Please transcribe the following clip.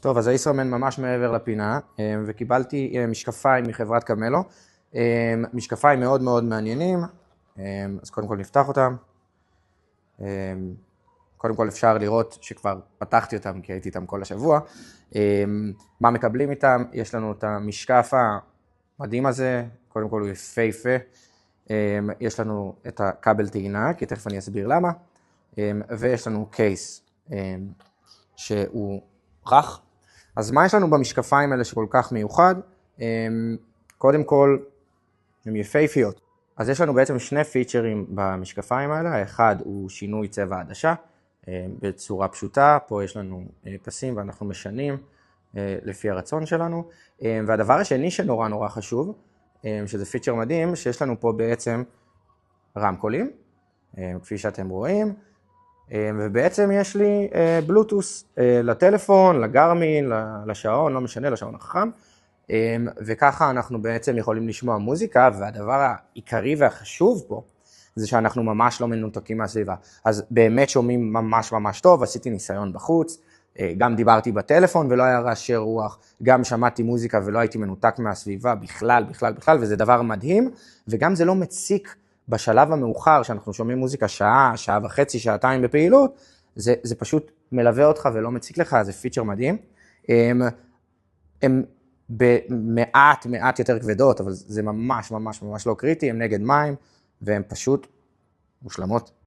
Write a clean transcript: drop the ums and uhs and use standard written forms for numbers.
טוב, אז הישראמן ממש מעבר לפינה, וקיבלתי משקפיים מחברת קמלו. משקפיים מאוד מאוד מעניינים, אז קודם כל נפתח אותם. קודם כל אפשר לראות שכבר פתחתי אותם, כי הייתי איתם כל השבוע. מה מקבלים איתם? יש לנו את המשקף המדהים הזה, קודם כל הוא יפהפה. יש לנו את הכבל טעינה, כי תכף אני אסביר למה. ויש לנו קייס שהוא רך. אז מה יש לנו במשקפיים האלה שכל כך מיוחד? קודם כל, הם יפהפיות. אז יש לנו בעצם שני פיצ'רים במשקפיים האלה. האחד הוא שינוי צבע העדשה בצורה פשוטה. פה יש לנו פסים ואנחנו משנים לפי הרצון שלנו. והדבר השני שנורא נורא חשוב, שזה פיצ'ר מדהים, שיש לנו פה בעצם רמקולים, כפי שאתם רואים. ובעצם יש לי בלוטוס לטלפון, לגרמין, לשעון, לא משנה, לשעון החכם, וככה אנחנו בעצם יכולים לשמוע מוזיקה, והדבר העיקרי והחשוב פה, זה שאנחנו ממש לא מנותקים מהסביבה. אז באמת שומעים ממש ממש טוב, עשיתי ניסיון בחוץ, גם דיברתי בטלפון ולא היה רעשי רוח, גם שמעתי מוזיקה ולא הייתי מנותק מהסביבה בכלל, וזה דבר מדהים, וגם זה לא מציק בשלב המאוחר, שאנחנו שומעים מוזיקה שעה, שעה וחצי, שעתיים בפעילות, זה פשוט מלווה אותך ולא מציק לך, זה פיצ'ר מדהים. הם במעט יותר כבדות, אבל זה ממש לא קריטי, הם נגד מים, והם פשוט מושלמות.